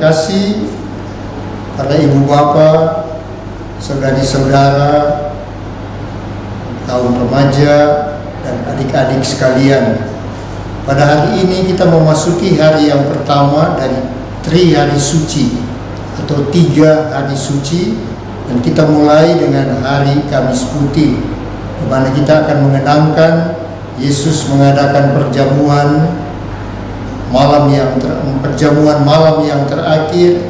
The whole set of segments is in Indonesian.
terkasih, para ibu bapak, saudari-saudara, kaum remaja, dan adik-adik sekalian. Pada hari ini kita memasuki hari yang pertama dari Tri Hari Suci atau 3 hari suci, dan kita mulai dengan hari Kamis Putih, di mana kita akan mengenangkan Yesus mengadakan perjamuan malam yang terakhir.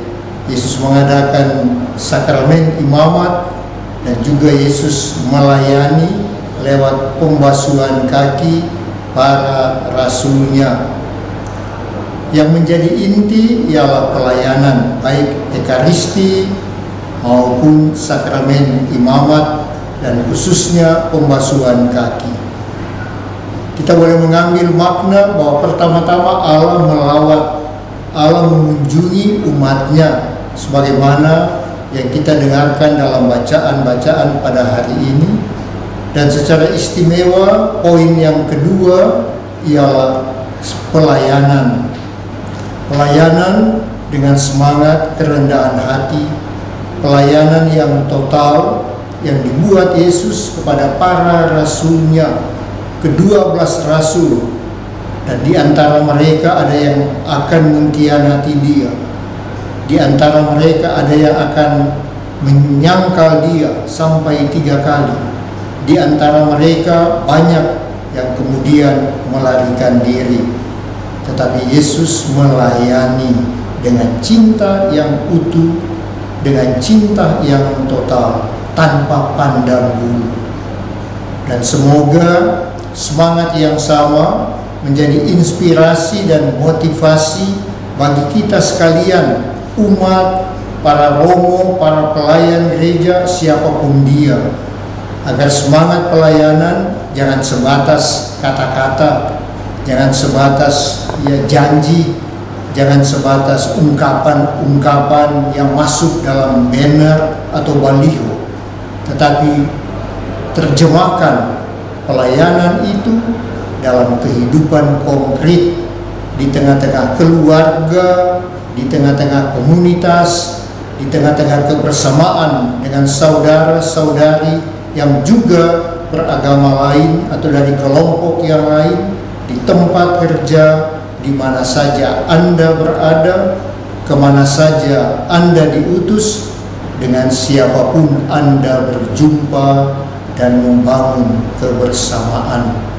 Yesus mengadakan sakramen imamat, dan juga Yesus melayani lewat pembasuhan kaki para rasulnya. Yang menjadi inti ialah pelayanan, baik ekaristi maupun sakramen imamat, dan khususnya pembasuhan kaki. Kita boleh mengambil makna bahwa pertama-tama Allah mengunjungi umatnya, sebagaimana yang kita dengarkan dalam bacaan-bacaan pada hari ini. Dan secara istimewa, poin yang kedua ialah pelayanan. Pelayanan dengan semangat kerendahan hati, pelayanan yang total yang dibuat Yesus kepada para rasulnya, ke-12 rasul. Dan di antara mereka ada yang akan mengkhianati dia. Di antara mereka ada yang akan menyangkal dia sampai 3 kali. Di antara mereka banyak yang kemudian melarikan diri. Tetapi Yesus melayani dengan cinta yang utuh, dengan cinta yang total, tanpa pandang bulu. Dan semoga semangat yang sama menjadi inspirasi dan motivasi bagi kita sekalian, umat, para romo, para pelayan gereja, siapapun dia, agar semangat pelayanan jangan sebatas kata-kata, jangan sebatas janji, jangan sebatas ungkapan-ungkapan yang masuk dalam banner atau baliho, tetapi terjemahkan pelayanan itu dalam kehidupan konkret di tengah-tengah keluarga, di tengah-tengah komunitas, di tengah-tengah kebersamaan dengan saudara-saudari yang juga beragama lain atau dari kelompok yang lain, di tempat kerja, di mana saja Anda berada, kemana saja Anda diutus, dengan siapapun Anda berjumpa dan membangun kebersamaan.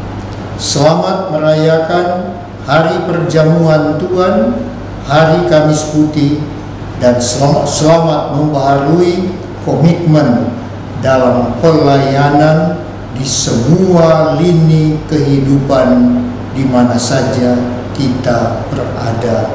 Selamat merayakan Hari Perjamuan Tuhan, Hari Kamis Putih, dan selamat membaharui komitmen dalam pelayanan di semua lini kehidupan di mana saja kita berada.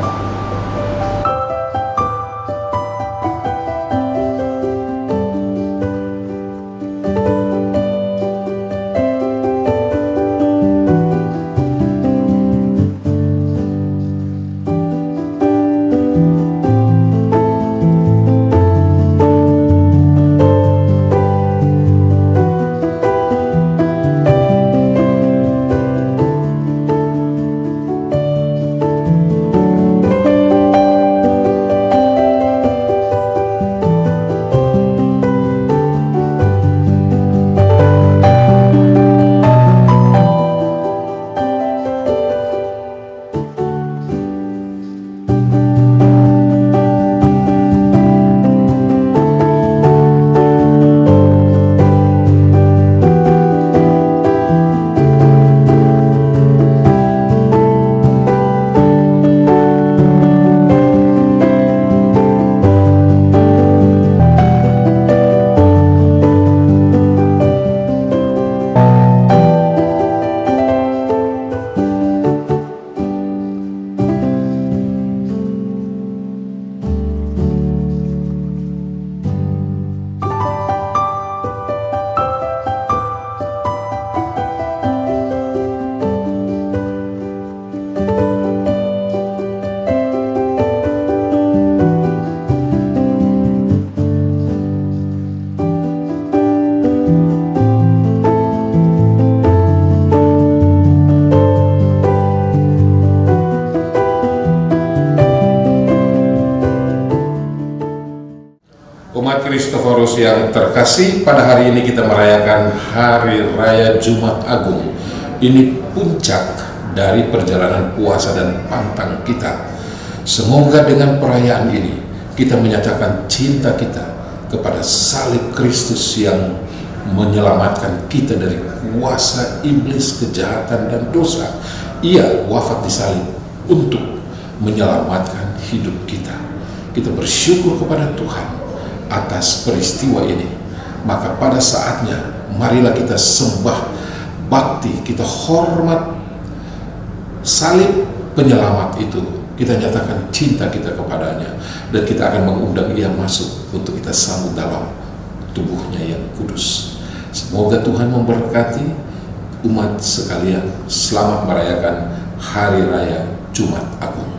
Kristoforus yang terkasih, pada hari ini kita merayakan Hari Raya Jumat Agung. Ini puncak dari perjalanan puasa dan pantang kita. Semoga dengan perayaan ini kita menyatakan cinta kita kepada salib Kristus yang menyelamatkan kita dari kuasa iblis, kejahatan, dan dosa. Ia wafat di salib untuk menyelamatkan hidup kita. Kita bersyukur kepada Tuhan atas peristiwa ini. Maka pada saatnya marilah kita sembah bakti, kita hormat salib penyelamat itu. Kita nyatakan cinta kita kepadanya, dan kita akan mengundang ia masuk untuk kita sambut dalam tubuhnya yang kudus. Semoga Tuhan memberkati umat sekalian. Selamat merayakan Hari Raya Jumat Agung.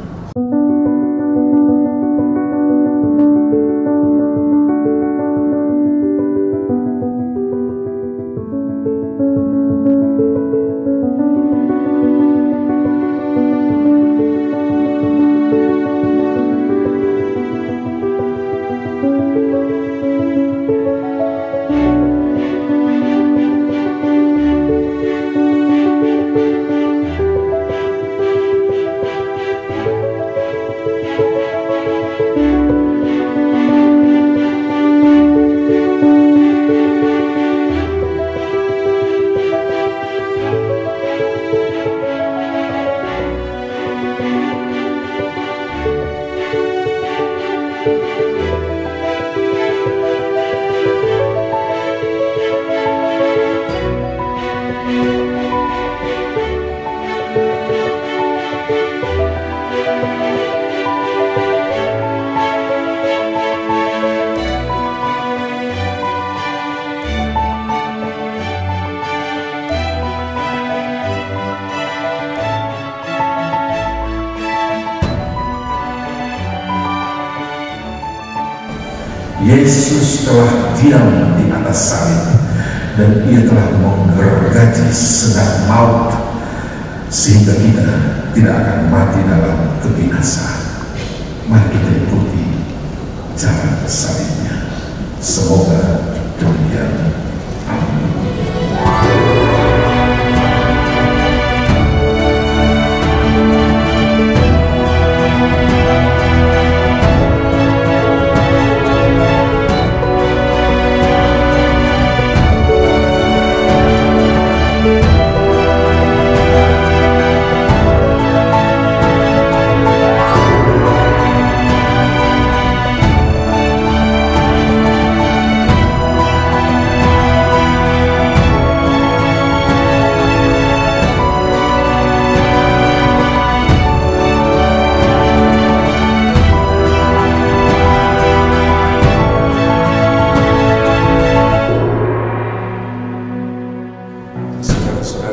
Yesus telah diam di atas salib, dan ia telah menggergaji sengat maut, sehingga kita tidak akan mati dalam kebinasaan. Mari kita ikuti jalan salibnya. Semoga demikian. Amin.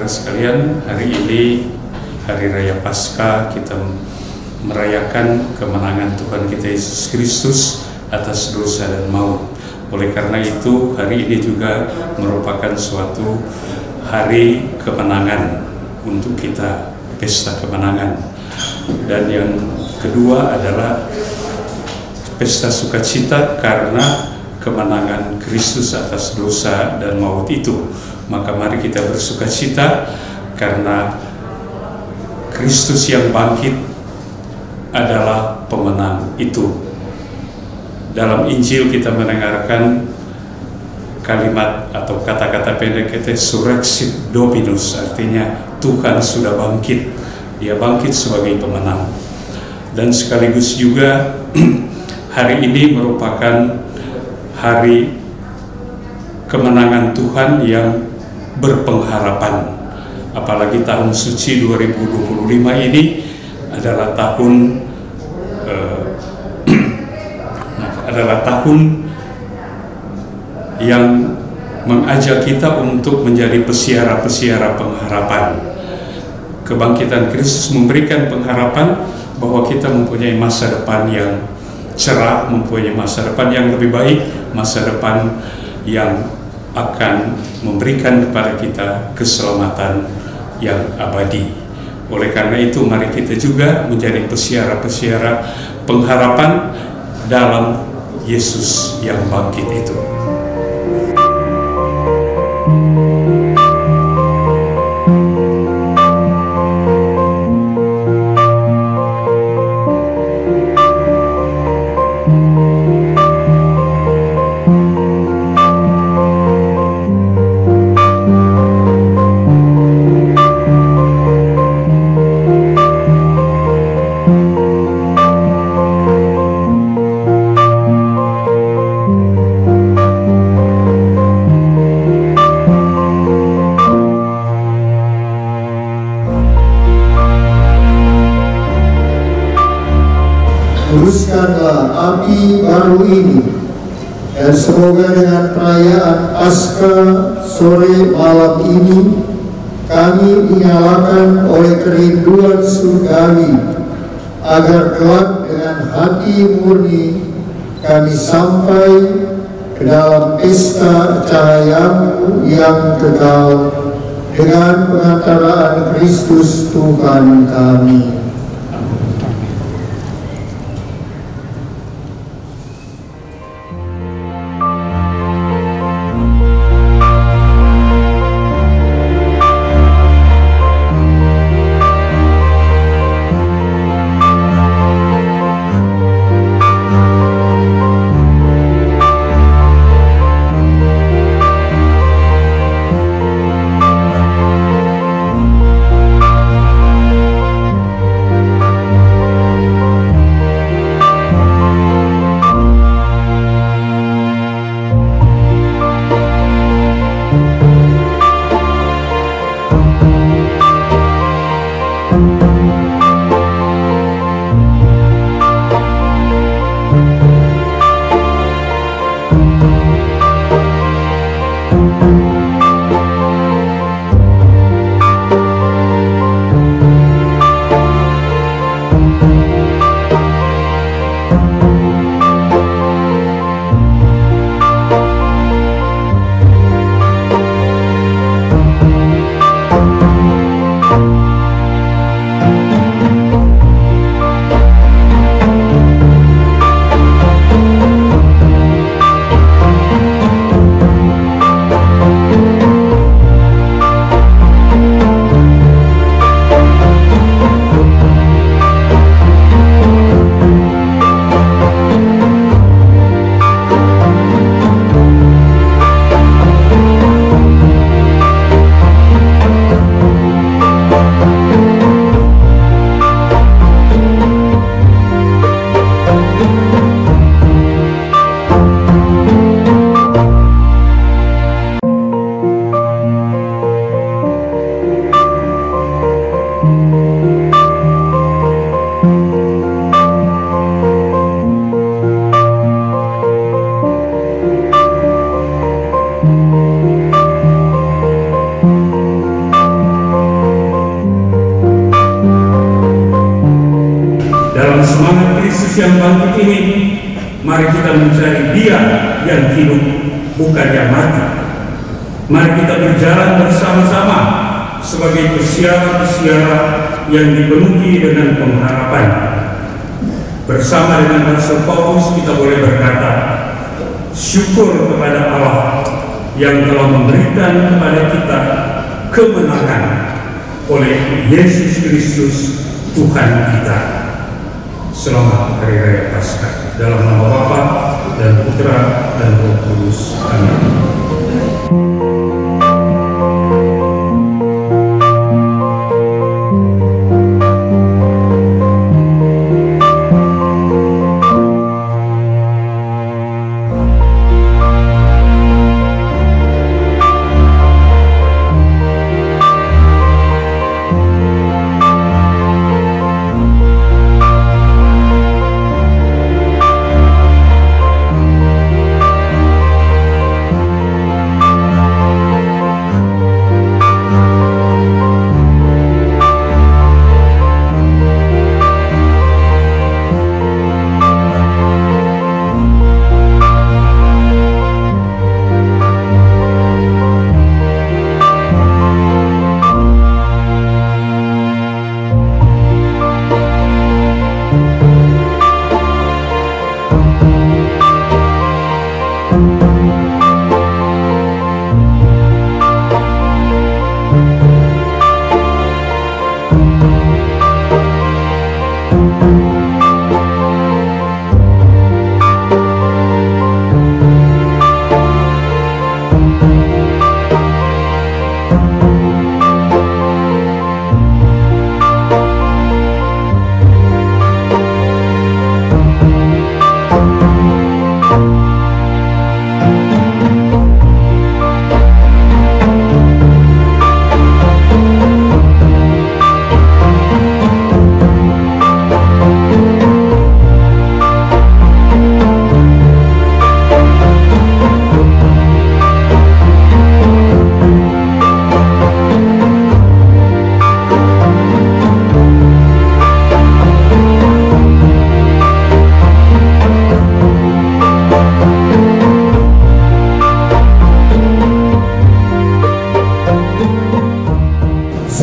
Sekalian, hari ini Hari Raya Paskah, kita merayakan kemenangan Tuhan kita Yesus Kristus atas dosa dan maut. Oleh karena itu, hari ini juga merupakan suatu hari kemenangan untuk kita, pesta kemenangan. Dan yang kedua adalah pesta sukacita karena kemenangan Kristus atas dosa dan maut itu. Maka mari kita bersukacita karena Kristus yang bangkit adalah pemenang itu. Dalam Injil kita mendengarkan kalimat atau kata-kata pendek itu Surrexit Dominus, artinya Tuhan sudah bangkit. Dia bangkit sebagai pemenang. Dan sekaligus juga hari ini merupakan hari kemenangan Tuhan yang berpengharapan. Apalagi tahun suci 2025 ini adalah tahun yang mengajak kita untuk menjadi pesiara-pesiara pengharapan. Kebangkitan Kristus memberikan pengharapan bahwa kita mempunyai masa depan yang cerah, mempunyai masa depan yang lebih baik, masa depan yang akan memberikan kepada kita keselamatan yang abadi. Oleh karena itu, mari kita juga menjadi pesiara-pesiara pengharapan dalam Yesus yang bangkit itu. Teruskanlah api baru ini, dan semoga dengan perayaan Paskah sore malam ini kami dinyalakan oleh kerinduan surgawi, agar kelak dengan hati murni kami sampai ke dalam pesta cahayamu yang kekal dengan pengantaraan Kristus Tuhan kami. Yang bangkit ini, mari kita mencari Dia yang hidup, bukan yang mati. Mari kita berjalan bersama-sama sebagai pesiara-pesiara yang dipenuhi dengan pengharapan. Bersama dengan Rasul Paulus kita boleh berkata, syukur kepada Allah yang telah memberikan kepada kita kemenangan oleh Yesus Kristus Tuhan kita. Selamat Hari Raya Paskah. Dalam nama Bapa dan Putra dan Roh Kudus. Amin.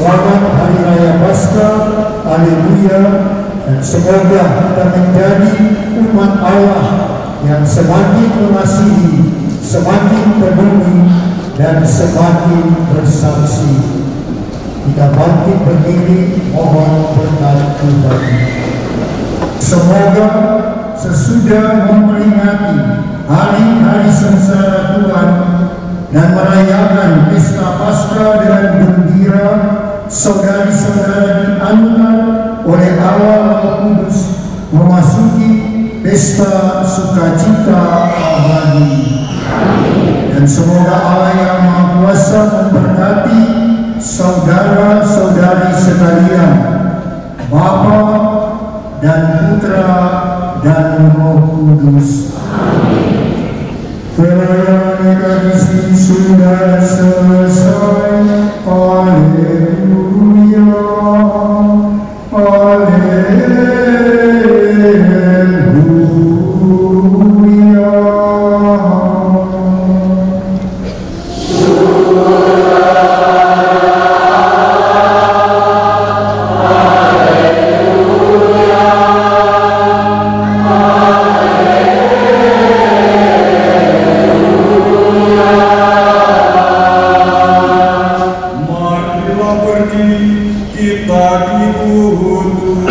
Selamat Hari Raya Paskah, haleluya, dan semoga kita menjadi umat Allah yang semakin mengasihi, semakin peduli, dan semakin bersaksi. Kita bangkit berdiri, mohon berkat Tuhan. Semoga sesudah memperingati hari-hari sengsara Tuhan dan merayakan pesta Paskah dengan gembira, saudari-saudara diantar oleh Allah Roh Kudus memasuki pesta sukacita abadi. Dan semoga Allah yang Maha Kuasa memberkati saudara-saudari sekalian, Bapa dan Putra dan Roh Kudus. Perayaan Ekaristi sudah selesai. Haleluya, haleluya. Marilah pergi kita diutus.